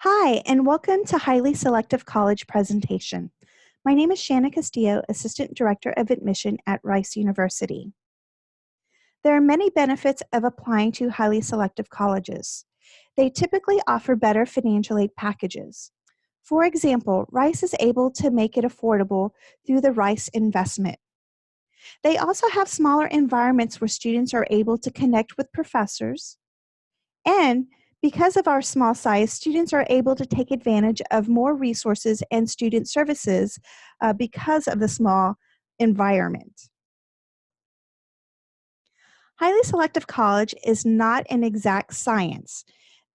Hi, and welcome to Highly Selective College Presentation. My name is Shanna Castillo, Assistant Director of Admission at Rice University. There are many benefits of applying to highly selective colleges. They typically offer better financial aid packages. For example, Rice is able to make it affordable through the Rice investment. They also have smaller environments where students are able to connect with professors, and because of our small size, students are able to take advantage of more resources and student services because of the small environment. Highly selective college is not an exact science.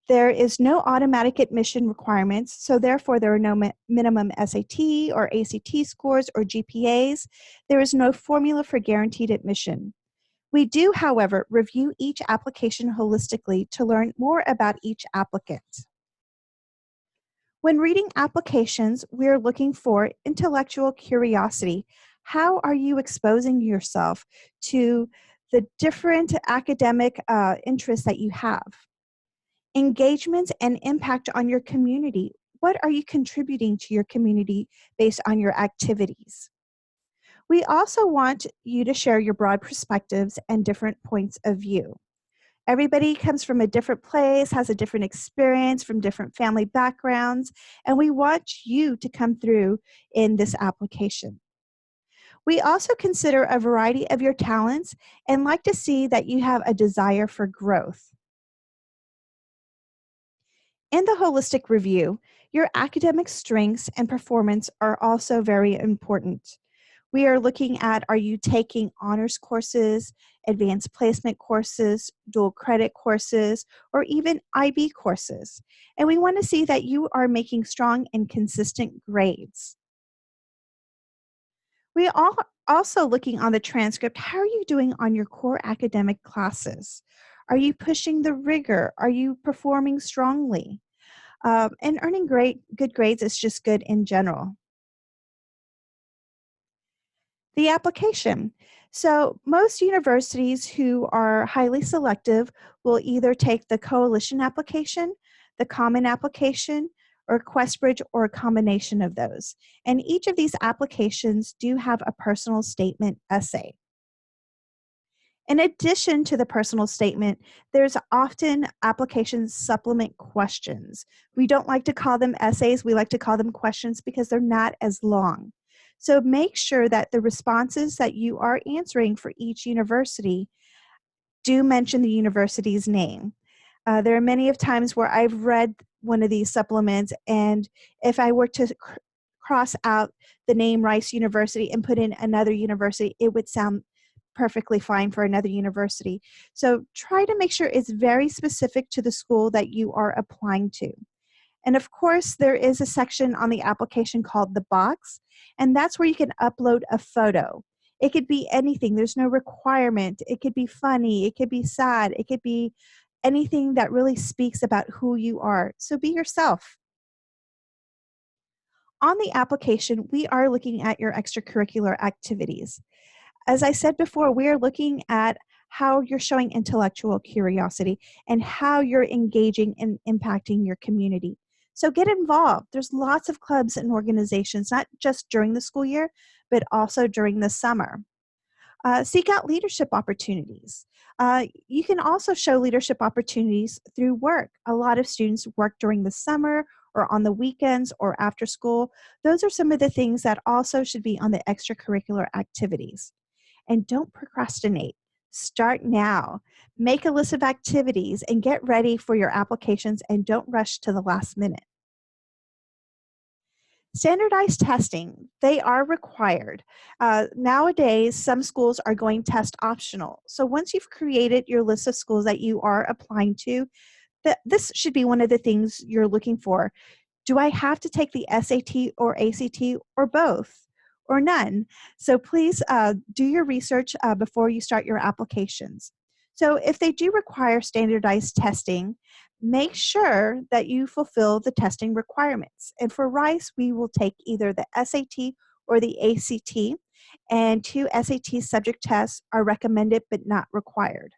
There is no automatic admission requirements, so therefore there are no minimum SAT or ACT scores or GPAs. There is no formula for guaranteed admission. We do, however, review each application holistically to learn more about each applicant. When reading applications, we are looking for intellectual curiosity. How are you exposing yourself to the different academic interests that you have? Engagement and impact on your community. What are you contributing to your community based on your activities? We also want you to share your broad perspectives and different points of view. Everybody comes from a different place, has a different experience from different family backgrounds, and we want you to come through in this application. We also consider a variety of your talents and like to see that you have a desire for growth. In the holistic review, your academic strengths and performance are also very important. We are looking at, are you taking honors courses, advanced placement courses, dual credit courses, or even IB courses? And we want to see that you are making strong and consistent grades. We are also looking on the transcript, how are you doing on your core academic classes? Are you pushing the rigor? Are you performing strongly? And earning good grades is just good in general. The application. So most universities who are highly selective will either take the coalition application, the common application, or QuestBridge, or a combination of those. And each of these applications do have a personal statement essay. In addition to the personal statement, there's often application supplement questions. We don't like to call them essays, we like to call them questions because they're not as long. So make sure that the responses that you are answering for each university do mention the university's name. There are many of times where I've read one of these supplements, and if I were to cross out the name Rice University and put in another university, it would sound perfectly fine for another university. So try to make sure it's very specific to the school that you are applying to. And of course, there is a section on the application called the box, and that's where you can upload a photo. It could be anything, there's no requirement. It could be funny, it could be sad, it could be anything that really speaks about who you are. So be yourself. On the application, we are looking at your extracurricular activities. As I said before, we are looking at how you're showing intellectual curiosity and how you're engaging and impacting your community. So get involved. There's lots of clubs and organizations, not just during the school year, but also during the summer. Seek out leadership opportunities. You can also show leadership opportunities through work. A lot of students work during the summer or on the weekends or after school. Those are some of the things that also should be on the extracurricular activities. And don't procrastinate. Start now. Make a list of activities and get ready for your applications, and don't rush to the last minute. Standardized testing, they are required. Nowadays, some schools are going test optional. So once you've created your list of schools that you are applying to, this should be one of the things you're looking for. Do I have to take the SAT or ACT or both or none? So please do your research before you start your applications. So if they do require standardized testing, make sure that you fulfill the testing requirements. And for Rice, we will take either the SAT or the ACT, and 2 SAT subject tests are recommended but not required.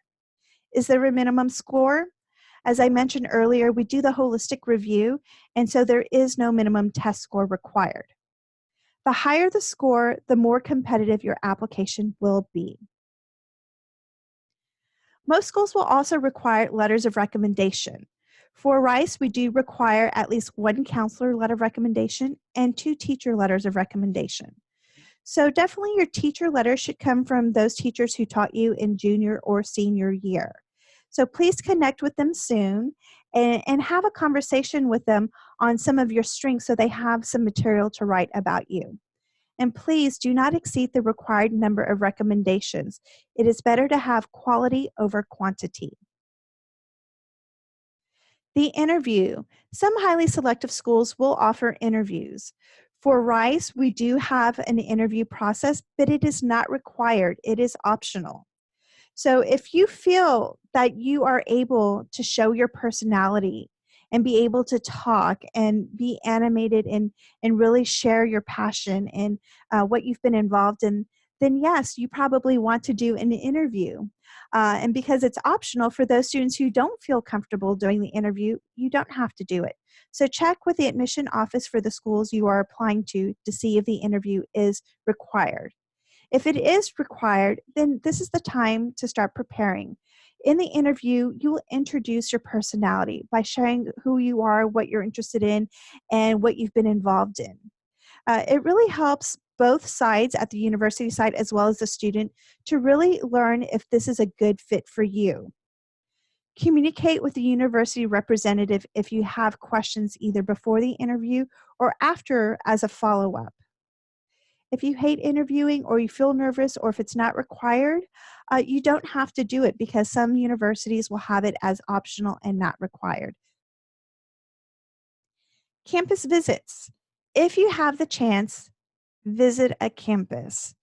Is there a minimum score? As I mentioned earlier, we do the holistic review, and so there is no minimum test score required. The higher the score, the more competitive your application will be. Most schools will also require letters of recommendation. For Rice, we do require at least one counselor letter of recommendation and 2 teacher letters of recommendation. So definitely your teacher letter should come from those teachers who taught you in junior or senior year. So please connect with them soon and have a conversation with them on some of your strengths so they have some material to write about you. And please do not exceed the required number of recommendations. It is better to have quality over quantity. The interview. Some highly selective schools will offer interviews. For Rice, we do have an interview process, but it is not required. It is optional. So if you feel that you are able to show your personality and be able to talk and be animated and really share your passion and what you've been involved in, then yes, you probably want to do an interview. And because it's optional for those students who don't feel comfortable doing the interview, you don't have to do it. So check with the admission office for the schools you are applying to see if the interview is required. If it is required, then this is the time to start preparing. In the interview, you will introduce your personality by sharing who you are, what you're interested in, and what you've been involved in. It really helps both sides at the university side as well as the student to really learn if this is a good fit for you. Communicate with the university representative if you have questions either before the interview or after as a follow-up. If you hate interviewing or you feel nervous or if it's not required, you don't have to do it because some universities will have it as optional and not required. Campus visits. If you have the chance, visit a campus.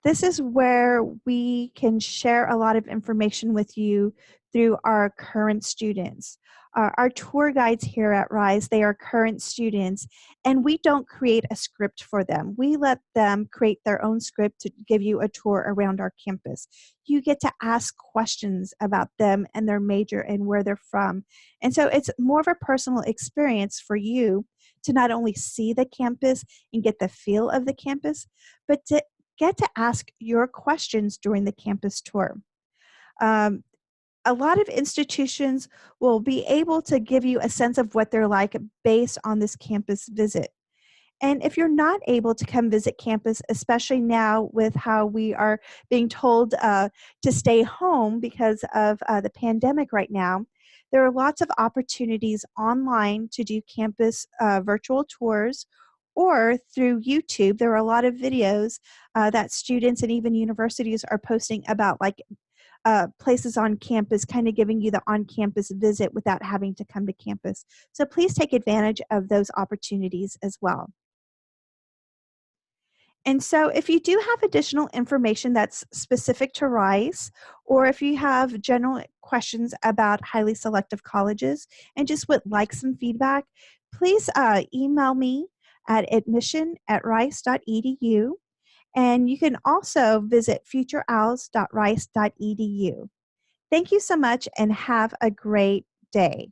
This is where we can share a lot of information with you through our current students. Our tour guides here at Rise, they are current students, and we don't create a script for them. We let them create their own script to give you a tour around our campus. You get to ask questions about them and their major and where they're from. And so it's more of a personal experience for you to not only see the campus and get the feel of the campus, but to get to ask your questions during the campus tour. Um, a lot of institutions will be able to give you a sense of what they're like based on this campus visit. And if you're not able to come visit campus, especially now with how we are being told to stay home because of the pandemic right now, there are lots of opportunities online to do campus virtual tours or through YouTube. There are a lot of videos that students and even universities are posting about like places on campus, kind of giving you the on-campus visit without having to come to campus. So please take advantage of those opportunities as well. And so if you do have additional information that's specific to Rice, or if you have general questions about highly selective colleges and just would like some feedback, please email me at admission@rice.edu. And you can also visit futureowls.rice.edu. Thank you so much and have a great day.